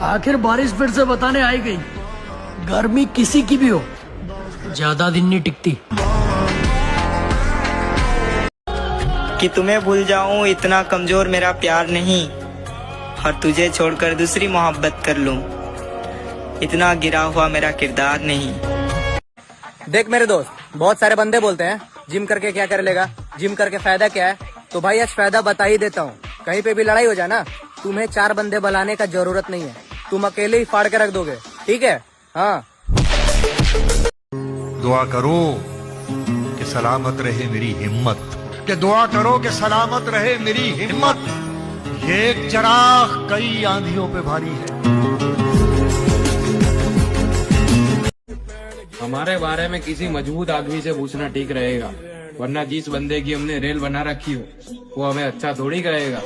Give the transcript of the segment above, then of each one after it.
आखिर बारिश फिर से बताने आई गई, गर्मी किसी की भी हो ज्यादा दिन नहीं टिकती। कि तुम्हें भूल जाऊं इतना कमजोर मेरा प्यार नहीं, और तुझे छोड़कर दूसरी मोहब्बत कर लूं इतना गिरा हुआ मेरा किरदार नहीं। देख मेरे दोस्त, बहुत सारे बंदे बोलते हैं जिम करके क्या कर लेगा, जिम करके फायदा क्या है। तो भाई आज फायदा बता ही देता हूँ। कहीं पे भी लड़ाई हो जाए ना, तुम्हें 4 बंदे बुलाने का जरूरत नहीं है, तुम अकेले ही फाड़ के रख दोगे, ठीक है। हाँ, दुआ करो कि सलामत रहे मेरी हिम्मत, कि दुआ करो कि सलामत रहे मेरी हिम्मत। ये एक चराग कई आंधियों पे भारी है। हमारे बारे में किसी मजबूत आदमी से पूछना ठीक रहेगा, वरना जिस बंदे की हमने रेल बना रखी हो वो हमें अच्छा थोड़ी कहेगा।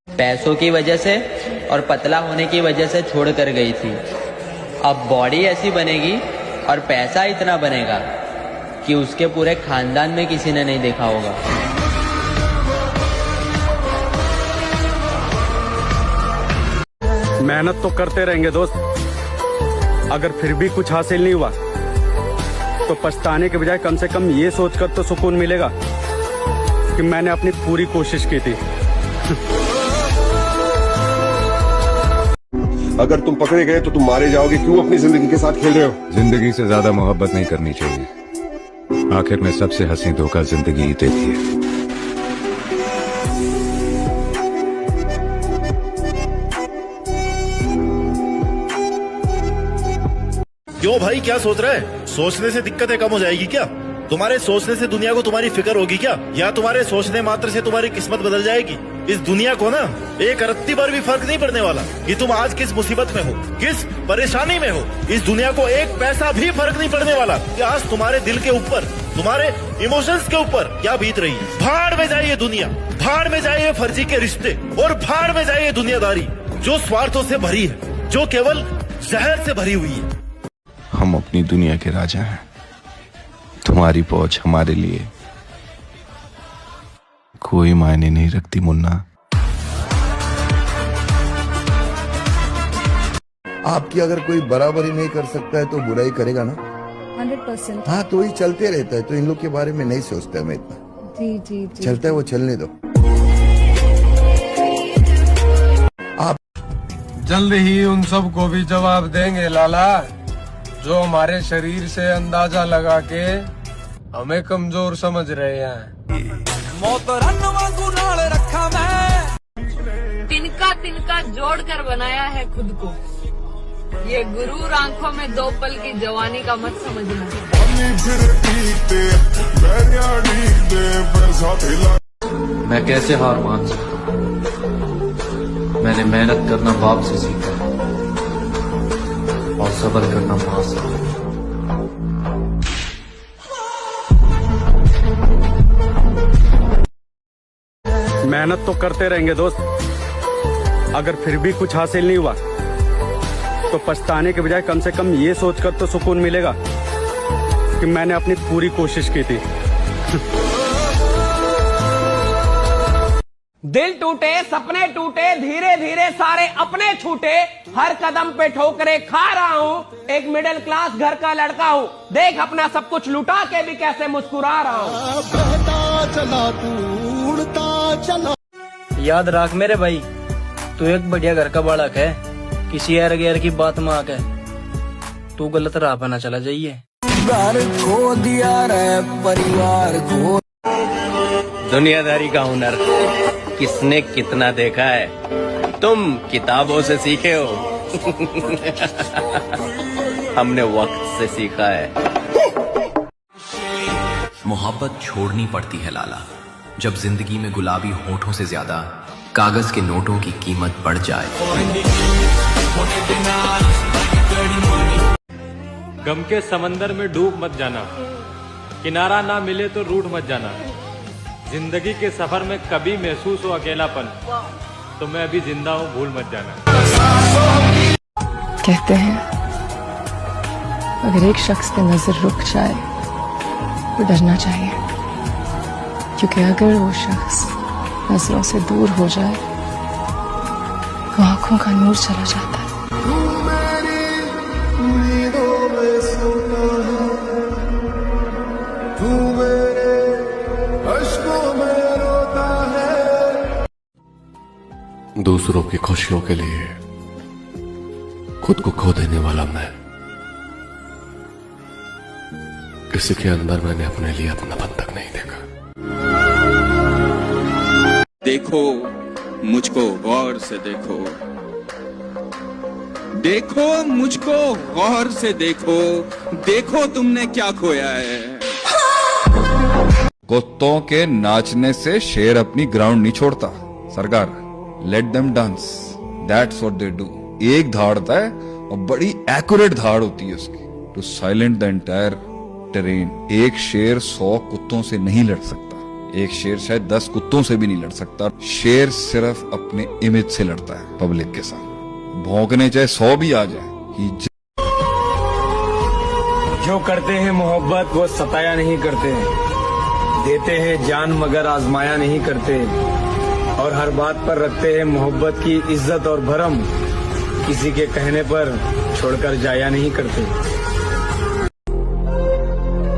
पैसों की वजह से और पतला होने की वजह से छोड़ कर गई थी। अब बॉडी ऐसी बनेगी और पैसा इतना बनेगा कि उसके पूरे खानदान में किसी ने नहीं देखा होगा। मेहनत तो करते रहेंगे दोस्त, अगर फिर भी कुछ हासिल नहीं हुआ तो पछताने के बजाय कम से कम ये सोचकर तो सुकून मिलेगा कि मैंने अपनी पूरी कोशिश की थी। अगर तुम पकड़े गए तो तुम मारे जाओगे, क्यों अपनी जिंदगी के साथ खेल रहे हो? जिंदगी से ज्यादा मोहब्बत नहीं करनी चाहिए, आखिर में सबसे हंसी धोखा जिंदगी ही देती है। क्यों भाई, क्या सोच रहा है? सोचने से दिक्कतें कम हो जाएगी क्या? तुम्हारे सोचने से दुनिया को तुम्हारी फिक्र होगी क्या? या तुम्हारे सोचने मात्र से तुम्हारी किस्मत बदल जाएगी? इस दुनिया को ना एक रत्ती पर भी फर्क नहीं पड़ने वाला कि तुम आज किस मुसीबत में हो, किस परेशानी में हो। इस दुनिया को एक पैसा भी फर्क नहीं पड़ने वाला कि आज तुम्हारे दिल के ऊपर, तुम्हारे इमोशंस के ऊपर क्या बीत रही है। भाड़ में जाए ये दुनिया, भाड़ में जाए ये फर्जी के रिश्ते, और भाड़ में जाए ये दुनियादारी जो स्वार्थों से भरी है, जो केवल जहर से भरी हुई है। हम अपनी दुनिया के राजा हैं, तुम्हारी पहुंच हमारे लिए कोई मायने नहीं रखती मुन्ना। आपकी अगर कोई बराबरी नहीं कर सकता है तो बुराई करेगा ना। 100%। हाँ, तो ही चलते रहता है, तो इन लोग के बारे में नहीं सोचता मैं इतना। जी जी जी, चलता है वो चलने दो। आप जल्द ही उन सबको भी जवाब देंगे लाला, जो हमारे शरीर से अंदाजा लगा के हमें कमजोर समझ रहे हैं। तिनका तिनका जोड़ कर बनाया है खुद को, ये गुरूर आंखों में 2 पल की जवानी का मत समझना। मैं कैसे हार मान सकता हूँ? मैंने मेहनत करना बाप से सीखा और सब्र करना माँ से। मेहनत तो करते रहेंगे दोस्त, अगर फिर भी कुछ हासिल नहीं हुआ तो पछताने के बजाय कम से कम ये सोचकर तो सुकून मिलेगा कि मैंने अपनी पूरी कोशिश की थी। दिल टूटे, सपने टूटे, धीरे धीरे सारे अपने छूटे, हर कदम पे ठोकरे खा रहा हूँ, एक मिडिल क्लास घर का लड़का हूँ, देख अपना सब कुछ लुटा के भी कैसे मुस्कुरा रहा हूँ। याद रख मेरे भाई, तू एक बढ़िया घर का बालक है, किसी एर गैर की बात में आके तू गलत राह पर ना चला जाइए। घर खो दिया रे परिवार खो। दुनियादारी का हुनर किसने कितना देखा है? तुम किताबों से सीखे हो, हमने वक्त से सीखा है। मोहब्बत छोड़नी पड़ती है लाला, जब जिंदगी में गुलाबी होठों से ज्यादा कागज के नोटों की कीमत बढ़ जाए। गम के समंदर में डूब मत जाना, किनारा ना मिले तो रूठ मत जाना। जिंदगी के सफर में कभी महसूस हो अकेलापन, तो मैं अभी जिंदा हूँ, भूल मत जाना। कहते हैं अगर एक शख्स पे नजर रुक जाए तो डरना चाहिए, क्योंकि अगर वो शख्स नजरों से दूर हो जाए तो आंखों का नूर चला जाता है। दूसरों की खुशियों के लिए खुद को खो देने वाला मैं, किसी के अंदर मैंने अपने लिए अपनापन तक नहीं देखा। देखो मुझको गौर से देखो, देखो मुझको गौर से देखो, देखो तुमने क्या खोया है। कुत्तों के नाचने से शेर अपनी ग्राउंड नहीं छोड़ता सरकार। Let them dance, that's what they do. एक धाड़ता है और बड़ी एक्यूरेट धाड़ होती है उसकी, to silent the entire terrain. एक शेर 100 कुत्तों से नहीं लड़ सकता, एक शेर शायद 10 कुत्तों से भी नहीं लड़ सकता। शेर सिर्फ अपने इमेज से लड़ता है पब्लिक के साथ। भौंकने चाहे 100 भी आ जाए। जो करते हैं मोहब्बत वो सताया नहीं करते, देते हैं जान मगर आजमाया नहीं करते, और हर बात पर रखते हैं मोहब्बत की इज्जत और भरम, किसी के कहने पर छोड़कर जाया नहीं करते।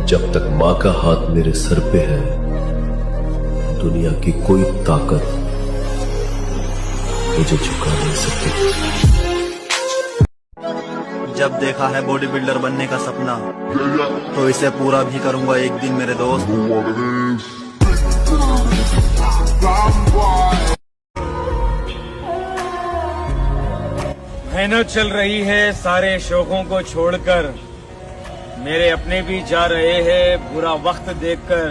जब तक माँ का हाथ मेरे सर पे है, दुनिया की कोई ताकत मुझे झुका नहीं सकती। जब देखा है बॉडी बिल्डर बनने का सपना, तो इसे पूरा भी करूंगा एक दिन मेरे दोस्त। मेहनत चल रही है सारे शौकों को छोड़कर, मेरे अपने भी जा रहे हैं बुरा वक्त देखकर।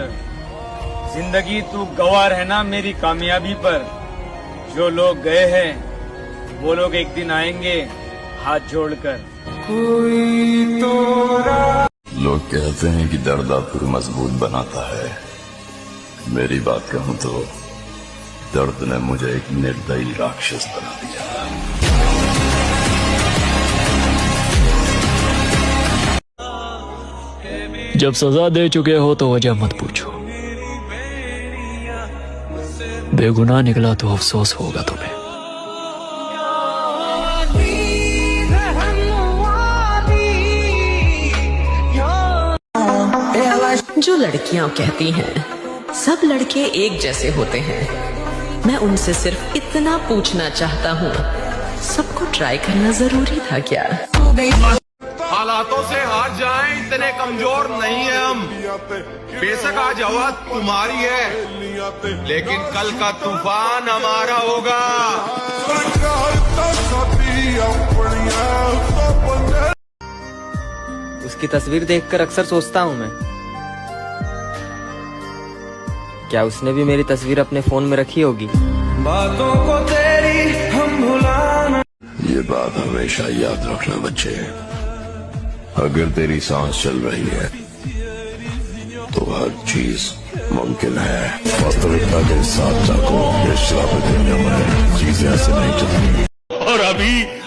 जिंदगी तू गवाह रहना मेरी कामयाबी पर, जो लोग गए हैं वो लोग एक दिन आएंगे हाथ जोड़कर। कोई तो लोग कहते हैं कि दर्द आपको मजबूत बनाता है, मेरी बात कहूं तो दर्द ने मुझे एक निर्दयी राक्षस बना दिया। जब सजा दे चुके हो तो वजह मत पूछो, बेगुनाह निकला तो अफसोस होगा तुम्हें। जो लड़कियां कहती हैं सब लड़के एक जैसे होते हैं, मैं उनसे सिर्फ इतना पूछना चाहता हूँ, सबको ट्राई करना जरूरी था क्या? हालातों से हार जाएं इतने कमजोर नहीं है हम। बेशक आज हवा तुम्हारी है, लेकिन कल का तूफान हमारा होगा। उसकी तस्वीर देखकर अक्सर सोचता हूँ मैं, क्या उसने भी मेरी तस्वीर अपने फोन में रखी होगी? बातों को तेरी हम भुलाना। ये बात हमेशा याद रखना बच्चे, अगर तेरी सांस चल रही है तो हर चीज मुमकिन है। पत्रता के साथ जाको, ये श्रापित दुनिया में चीजें ऐसे नहीं चलती। और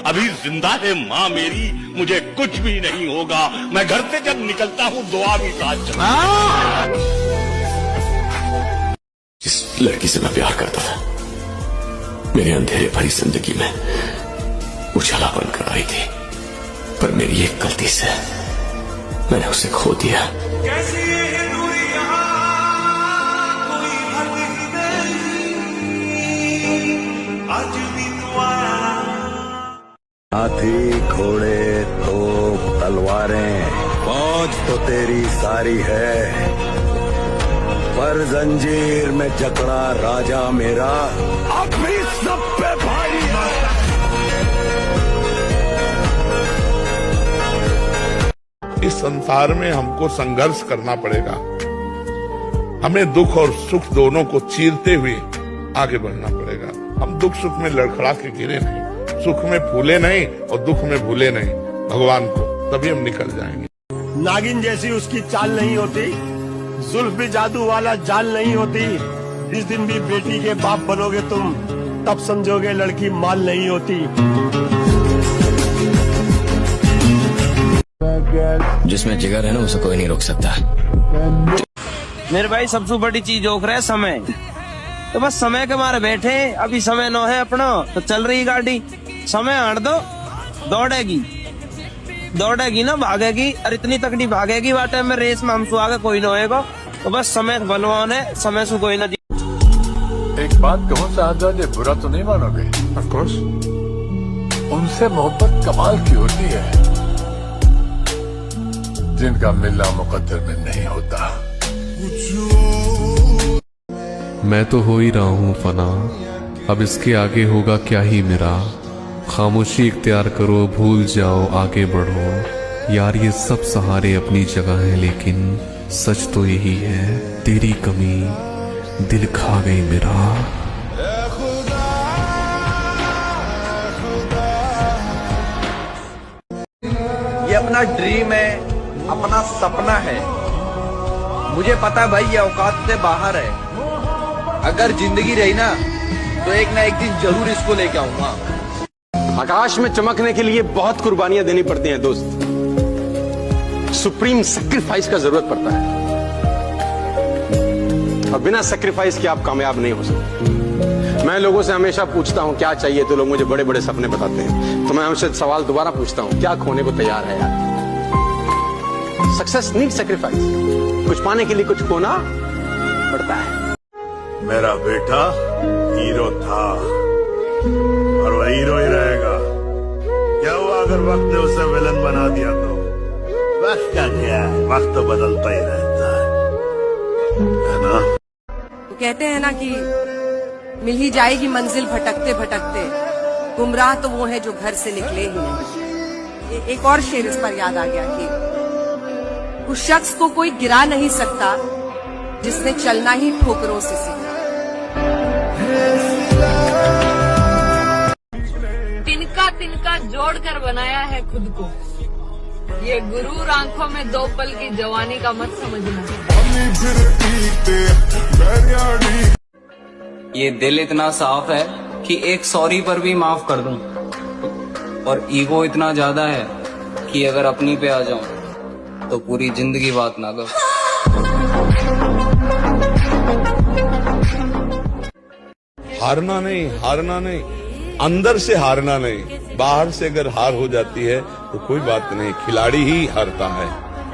अभी जिंदा है माँ मेरी, मुझे कुछ भी नहीं होगा। मैं घर से जब निकलता हूँ दुआ भी साथ चलती। इस लड़की से मैं प्यार करता था, मेरे अंधेरे भरी जिंदगी में उजाला बनकर आई थी, पर मेरी एक गलती से मैंने उसे खो दिया। कैसी है दूरी यहाँ, कोई हद ही नहीं, आज भी हाथी घोड़े तोप तलवारें फौज तो तेरी सारी है, पर जंजीर में जकड़ा राजा मेरा अब भी सब पे भारी है। इस संसार में हमको संघर्ष करना पड़ेगा, हमें दुख और सुख दोनों को चीरते हुए आगे बढ़ना पड़ेगा। हम दुख सुख में लड़खड़ा के गिरे नहीं, सुख में फूले नहीं और दुख में भूले नहीं भगवान को, तभी हम निकल जाएंगे। नागिन जैसी उसकी चाल नहीं होती, जुल्फ भी जादू वाला जाल नहीं होती। जिस दिन भी बेटी के बाप बनोगे तुम, तब समझोगे लड़की माल नहीं होती। जिसमें जिगर है ना उसे कोई नहीं रोक सकता। मेरे भाई सबसे बड़ी चीज होख रहा है समय। तो बस समय के मारे बैठे, अभी समय नो है अपना, तो चल रही गाड़ी, समय हट दो, दौड़ेगी ना, भागेगी, और इतनी तकड़ी भागेगी वाटे में रेस में हमसे आगे कोई ना होएगा। तो बस समय बलवान है, समय से कोई ना। एक बात कहूँ साहबजादे, बुरा तो नहीं मानोगे? Of course. उनसे मोहब्बत कमाल की होती है जिनका मिलना मुकद्दर में नहीं होता। मैं तो हो ही रहा हूँ फना, अब इसके आगे होगा क्या ही मेरा। खामोशी इख्तियार करो, भूल जाओ, आगे बढ़ो। यार ये सब सहारे अपनी जगह है, लेकिन सच तो यही है, तेरी कमी दिल खा गई मेरा। ये अपना ड्रीम है, अपना सपना है। मुझे पता है भाई ये औकात से बाहर है। अगर जिंदगी रही ना तो एक ना एक दिन जरूर इसको लेके आऊंगा। आकाश में चमकने के लिए बहुत कुर्बानियां देनी पड़ती हैं दोस्त, सुप्रीम सैक्रिफाइस का जरूरत पड़ता है, और बिना सैक्रिफाइस के आप कामयाब नहीं हो सकते। मैं लोगों से हमेशा पूछता हूं क्या चाहिए, तो लोग मुझे बड़े बड़े सपने बताते हैं। तो मैं हमसे सवाल दोबारा पूछता हूं, क्या खोने को तैयार है यार? सक्सेस नीड सैक्रिफाइस, कुछ पाने के लिए कुछ खोना पड़ता है। मेरा बेटा हीरो था और वह हीरो ही रहेगा। क्या हुआ अगर वक्त ने उसे विलन बना दिया तो? वक्त का क्या है, वक्त तो बदलता ही रहता है ना? तो कहते हैं ना कि मिल ही जाएगी मंजिल भटकते भटकते, गुमराह तो वो है जो घर से निकले ही नहीं। एक और शेर इस पर याद आ गया कि उस शख्स को कोई गिरा नहीं सकता जिसने चलना ही ठोकरों से सीखा। तिनका तिनका जोड़कर बनाया है खुद को, ये गुरूर आंखों में 2 पल की जवानी का मत समझना। ये दिल इतना साफ है कि एक सॉरी पर भी माफ कर दूं, और ईगो इतना ज्यादा है कि अगर अपनी पे आ जाऊं तो पूरी जिंदगी बात ना करो। हारना नहीं, अंदर से हारना नहीं। बाहर से अगर हार हो जाती है तो कोई बात नहीं, खिलाड़ी ही हारता है,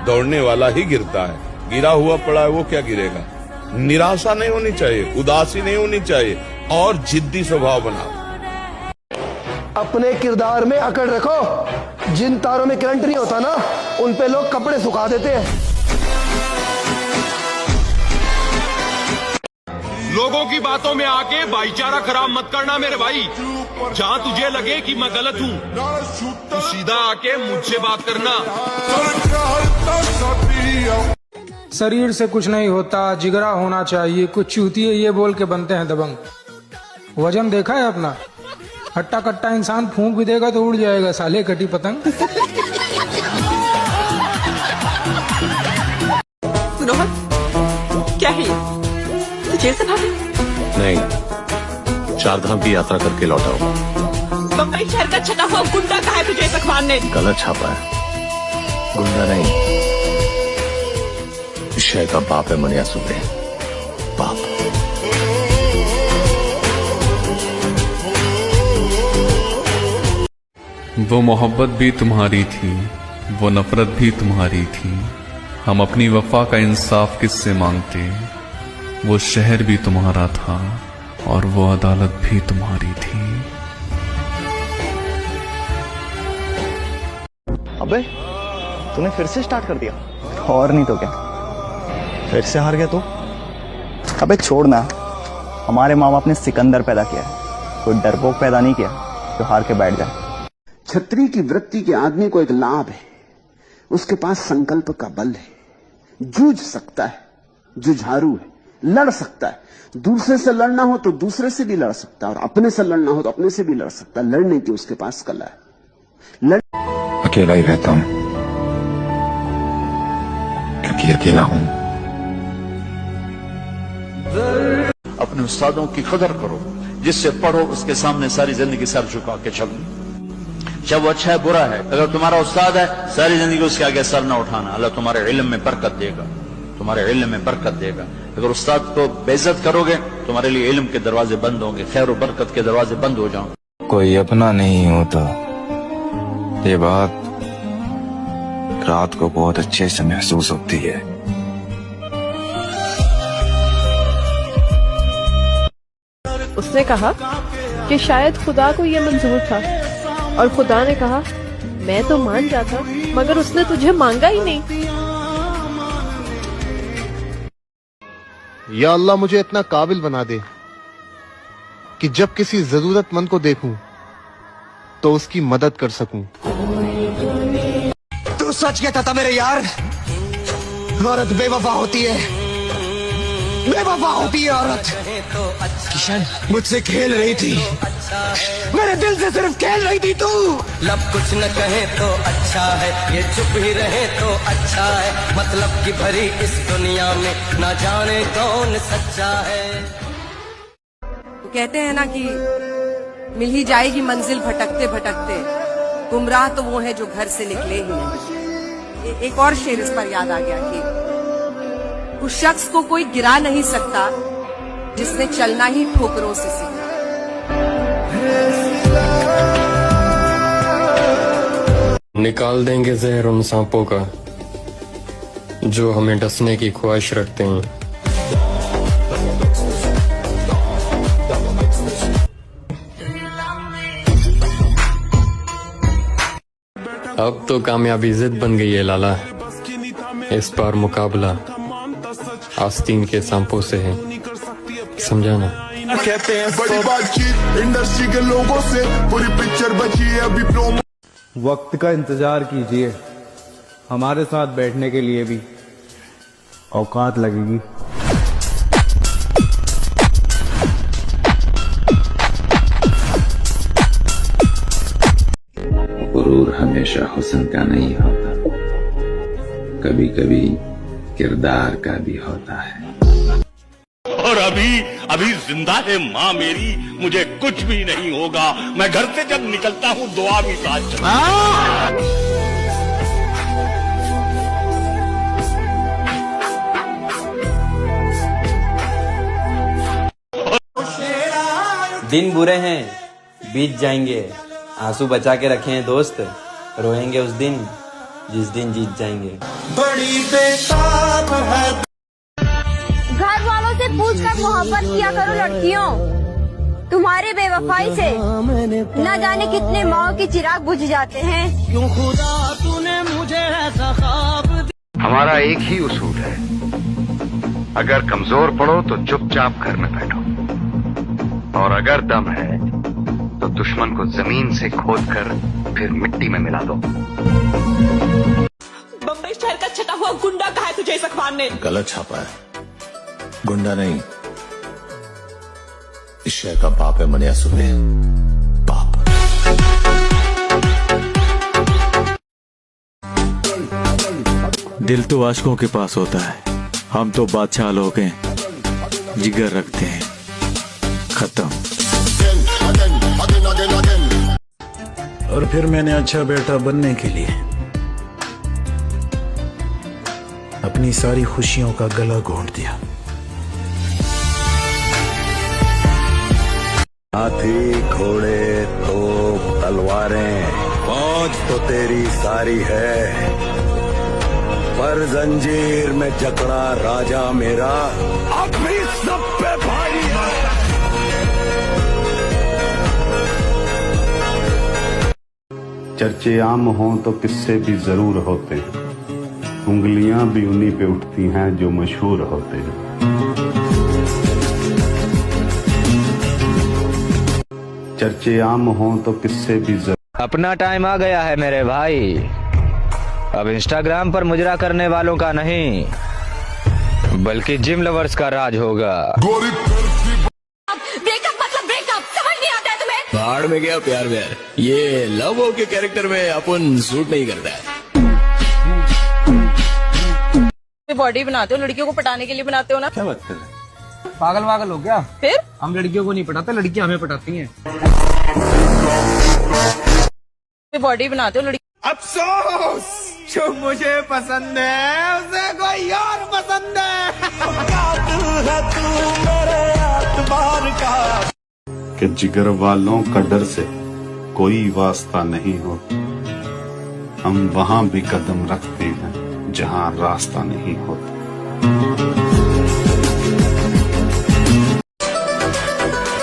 दौड़ने वाला ही गिरता है। गिरा हुआ पड़ा है वो क्या गिरेगा? निराशा नहीं होनी चाहिए, उदासी नहीं होनी चाहिए, और जिद्दी स्वभाव बनाओ। अपने किरदार में अकड़ रखो। जिन तारों में करंट नहीं होता ना, उन पे लोग कपड़े सुखा देते हैं। लोगों की बातों में आके भाईचारा खराब मत करना मेरे भाई। जहाँ तुझे लगे कि मैं गलत हूँ, तू सीधा आके मुझसे बात करना। शरीर से कुछ नहीं होता, जिगरा होना चाहिए। कुछ चूतिए ये बोल के बनते हैं दबंग। वजन देखा है अपना? हट्टा कट्टा इंसान फूंक भी देगा तो उड़ जाएगा, साले कटी पतंग। रोहन, क्या है ये? जेल से भागे? नहीं, 4 धाम की यात्रा करके लौटा हूँ। बम्बई शहर का छटा हुआ गुंडा कहा है तुझे अखबार ने? गलत छापा है, गुंडा नहीं, शय का बाप है मनिया सुबे, बाप। वो मोहब्बत भी तुम्हारी थी, वो नफरत भी तुम्हारी थी। हम अपनी वफा का इंसाफ किससे मांगते? वो शहर भी तुम्हारा था और वो अदालत भी तुम्हारी थी। अबे तूने फिर से स्टार्ट कर दिया? और नहीं तो क्या, फिर से हार गया तू? अबे छोड़ना, हमारे माँ बाप ने सिकंदर पैदा किया है, कोई डरपोक पैदा नहीं किया जो हार के बैठ जाए। छत्री की वृत्ति के आदमी को एक लाभ है, उसके पास संकल्प का बल है, जूझ सकता है, जुझारू है, लड़ सकता है। दूसरे से लड़ना हो तो दूसरे से भी लड़ सकता है, और अपने से लड़ना हो तो अपने से भी लड़ सकता है। लड़ने की उसके पास कला है। अकेला ही रहता हूं क्योंकि अकेला हूं। अपने उस्तादों की कदर करो, जिससे पढ़ो उसके सामने सारी जिंदगी सर झुका के चलो। चाहे वो अच्छा है बुरा है, अगर तुम्हारा उस्ताद है सारी जिंदगी उसके आगे सर न उठाना। अल्लाह तुम्हारे इल्म में बरकत देगा, तुम्हारे इल्म में बरकत देगा। अगर उस्ताद को बेइज्जत करोगे तुम्हारे लिए इल्म के दरवाजे बंद होंगे, खैर और बरकत के दरवाजे बंद हो जाएंगे। कोई अपना नहीं होता, ये बात रात को बहुत अच्छे से महसूस होती है। उसने कहा कि शायद खुदा को ये मंजूर था, और खुदा ने कहा मैं तो मान जाता, मगर उसने तुझे मांगा ही नहीं। या अल्लाह मुझे इतना काबिल बना दे कि जब किसी जरूरतमंद को देखूं तो उसकी मदद कर सकूं। तू सच कहता था मेरे यार, औरत बेवफा होती है, बेवफा होती है औरत। किशन मुझसे खेल रही थी, मेरे दिल से सिर्फ खेल रही थी तू। लब कुछ न कहे तो अच्छा है, ये चुप ही रहे तो अच्छा है, मतलब की भरी इस दुनिया में ना जाने कौन सच्चा है। तो कहते हैं ना कि मिल ही जाएगी मंजिल भटकते भटकते, गुमराह तो वो है जो घर से निकले ही नहीं। एक और शेर इस पर याद आ गया कि उस शख्स को कोई गिरा नहीं सकता जिसने चलना ही ठोकरों से सीखा। निकाल देंगे जहर उन सांपों का जो हमें डसने की ख्वाहिश रखते हैं। अब तो कामयाबी जिद बन गई है लाला, इस बार मुकाबला आस्तीन के सांपों से है, समझा ना। कहते हैं बड़ी बातचीत इंडस्ट्री के लोगों से, पूरी पिक्चर बची है अभी प्रोमो। वक्त का इंतजार कीजिए, हमारे साथ बैठने के लिए भी औकात लगेगी। गुरूर हमेशा हुस्न का नहीं होता, कभी कभी किरदार का भी होता है। और अभी जिंदा है माँ मेरी, मुझे कुछ भी नहीं होगा, मैं घर से जब निकलता हूँ दुआ भी साथ चलती। दिन बुरे हैं बीत जाएंगे, आंसू बचा के रखे हैं दोस्त, रोएंगे उस दिन जिस दिन जीत जाएंगे। बड़ी बेताब है। घर वालों से पूछकर मोहब्बत किया करो लड़कियों, तुम्हारे बेवफाई से न जाने कितने माओ के चिराग बुझ जाते हैं। क्यों खुदा तूने मुझे ऐसा ख्वाब दिया। हमारा एक ही उसूल है, अगर कमजोर पड़ो तो चुपचाप घर में बैठो, और अगर दम है तो दुश्मन को जमीन से खोदकर फिर मिट्टी में मिला दो। बम्बई शहर का छटा हुआ गुंडा कहा है तुझे इस अखबार ने? गलत छापा है, गुंडा नहीं, इस शहर का बाप है मनिया सुबह, बाप। दिल तो आशिकों के पास होता है, हम तो बादशाह लोग हैं, जिगर रखते हैं, खत्म। और फिर मैंने अच्छा बेटा बनने के लिए अपनी सारी खुशियों का गला घोंट दिया। हाथी घोड़े तोप तलवारें फौज तो तेरी सारी है, पर जंजीर में जकड़ा राजा मेरा अब भी सब पे भारी है। चर्चे आम हों तो किस्से भी जरूर होते हैं, उंगलियां भी उन्हीं पे उठती हैं जो मशहूर होते हैं। चर्चे आम हों तो किस्से भी जरूर। अपना टाइम आ गया है मेरे भाई, अब इंस्टाग्राम पर मुजरा करने वालों का नहीं बल्कि जिम लवर्स का राज होगा। बाढ़ में गया प्यार व्यार, ये लव हो के कैरेक्टर में अपन सूट नहीं करता है। बॉडी बनाते हो, लड़कियों को पटाने के लिए बनाते हो ना? क्या बात कर रहे हैं, पागल वागल हो क्या? फिर हम लड़कियों को नहीं पटाते, लड़कियां हमें पटाती हैं। बॉडी बनाते हो, अफसोस जो मुझे पसंद है उसे कोई और पसंद है। पार का। कि जिगर वालों का डर से कोई वास्ता नहीं हो, हम वहां भी कदम रखते हैं जहां रास्ता नहीं होता।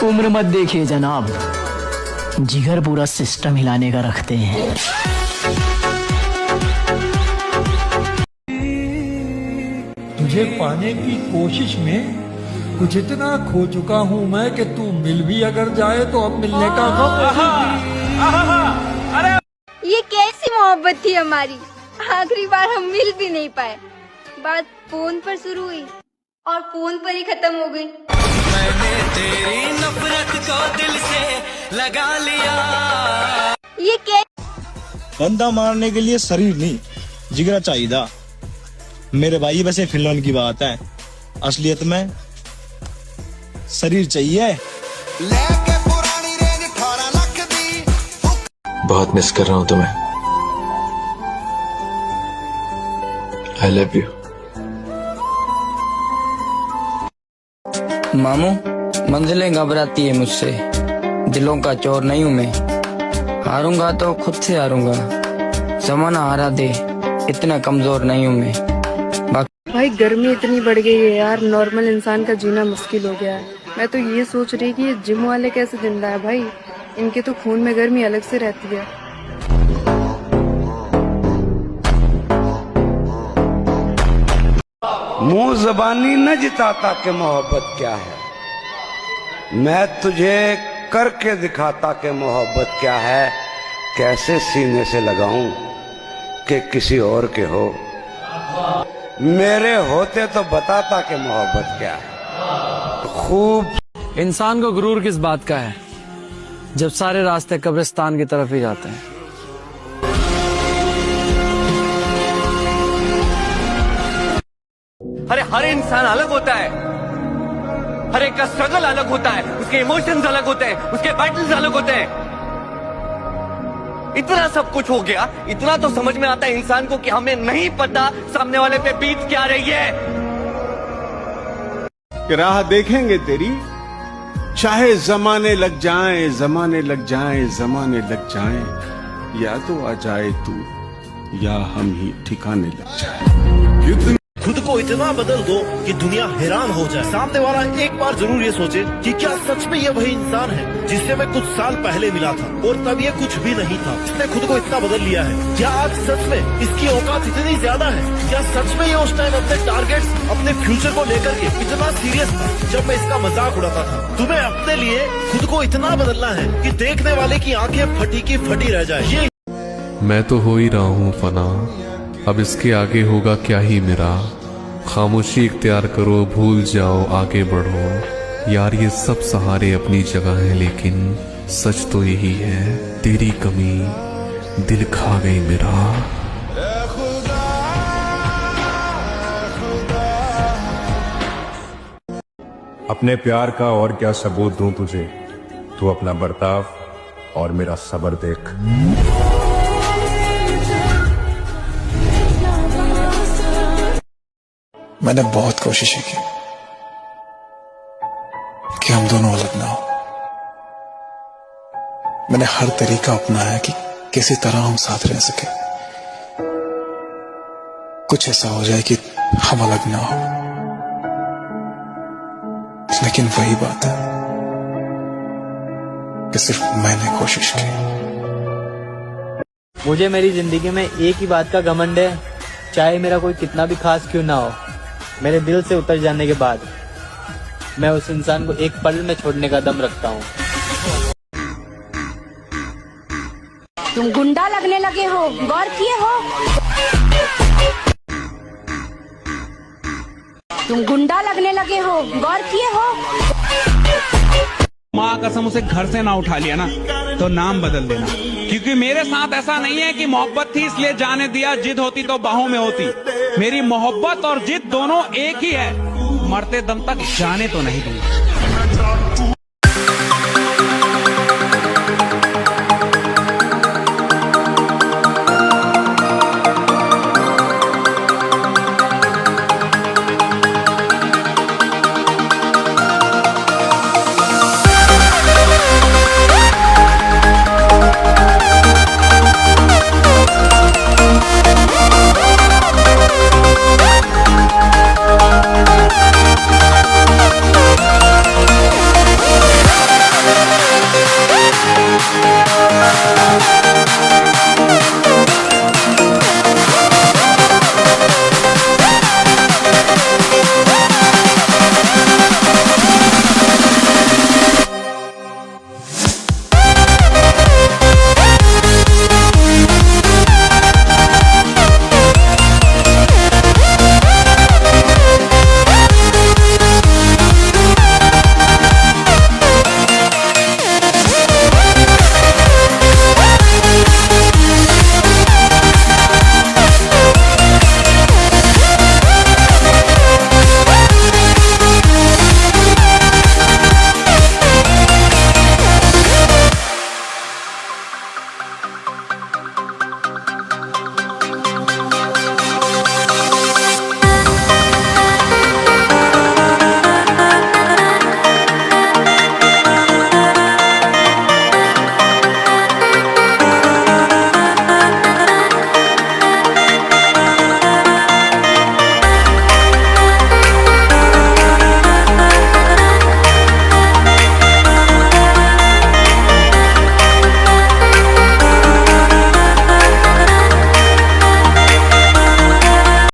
उम्र मत देखिए जनाब, जिगर पूरा सिस्टम हिलाने का रखते हैं। तुझे पाने की कोशिश में कुछ इतना खो चुका हूँ मैं कि तू मिल भी अगर जाए तो अब मिलने का अरे ये कैसी मोहब्बत थी हमारी, आखिरी बार हम मिल भी नहीं पाए। बात फोन पर शुरू हुई और फोन पर ही खत्म हो गई। मैंने तेरी नफरत को दिल से लगा लिया। ये क्या? बंदा मारने के लिए शरीर नहीं जिगरा चाहिए मेरे भाई। वैसे फिल्म की बात है, असलियत में शरीर चाहिए। लेके पुरानी रेंज 18 लाख दी। बहुत मिस कर रहा हूँ तुम्हें। I love you. मामू, मंजिलें घबराती है मुझसे, दिलों का चोर नहीं हूँ मैं। हारूंगा तो खुद से हारूंगा, जमाना हारा दे, इतना कमजोर नहीं हूँ मैं। भाई गर्मी इतनी बढ़ गई है यार, नॉर्मल इंसान का जीना मुश्किल हो गया है। मैं तो ये सोच रही कि ये जिम वाले कैसे जिंदा है भाई, इनके तो खून में गर्मी अलग से रहती है। मुंह जबानी न जिताता कि मोहब्बत क्या है, मैं तुझे करके दिखाता कि मोहब्बत क्या है। कैसे सीने से लगाऊं कि किसी और के हो, मेरे होते तो बताता कि मोहब्बत क्या है। खूब इंसान को गुरूर किस बात का है जब सारे रास्ते कब्रिस्तान की तरफ ही जाते हैं। अरे हर इंसान अलग होता है, हर एक का स्ट्रगल अलग होता है, उसके इमोशंस अलग होते हैं, उसके बैटल्स अलग होते हैं। इतना सब कुछ हो गया, इतना तो समझ में आता है इंसान को कि हमें नहीं पता सामने वाले पे बीत क्या रही है। कि राह देखेंगे तेरी, चाहे जमाने लग जाएं, जमाने लग जाएं, जमाने लग जाएं, या तो आ जाए तू या हम ही ठिकाने लग जाए। खुद को इतना बदल दो कि दुनिया हैरान हो जाए। सामने वाला एक बार जरूर ये सोचे कि क्या सच में ये वही इंसान है जिससे मैं कुछ साल पहले मिला था और तब ये कुछ भी नहीं था। इसने खुद को इतना बदल लिया है। क्या आज सच में इसकी औकात इतनी ज्यादा है? क्या सच में ये उस टाइम अपने टारगेट्स, अपने फ्यूचर को लेकर के इतना सीरियस था जब मैं इसका मजाक उड़ाता था? तुम्हें अपने लिए खुद को इतना बदलना है कि देखने वाले की आंखें फटी की फटी रह जाए। ये मैं तो हो ही रहा हूँ फना, अब इसके आगे होगा क्या ही मेरा। खामोशी इख्तियार करो, भूल जाओ, आगे बढ़ो। यार ये सब सहारे अपनी जगह हैं, लेकिन सच तो यही है, तेरी कमी दिल खा गई मेरा। अपने प्यार का और क्या सबूत दूं तुझे, तू अपना बर्ताव और मेरा सब्र देख। मैंने बहुत कोशिशें की कि हम दोनों अलग ना हो। मैंने हर तरीका अपनाया कि किसी तरह हम साथ रह सके। कुछ ऐसा हो जाए कि हम अलग ना हो। लेकिन वही बात है कि सिर्फ मैंने कोशिश की। मुझे मेरी जिंदगी में एक ही बात का घमंड है, चाहे मेरा कोई कितना भी खास क्यों ना हो, मेरे दिल से उतर जाने के बाद मैं उस इंसान को एक पल में छोड़ने का दम रखता हूँ। तुम गुंडा लगने लगे हो, गौर किए हो? तुम गुंडा लगने लगे हो, गौर किए हो? माँ कसम उसे घर से ना उठा लिया ना तो नाम बदल देना, क्योंकि मेरे साथ ऐसा नहीं है कि मोहब्बत थी इसलिए जाने दिया, जिद होती तो बाहों में होती। मेरी मोहब्बत और जिद दोनों एक ही है, मरते दम तक जाने तो नहीं दूंगा।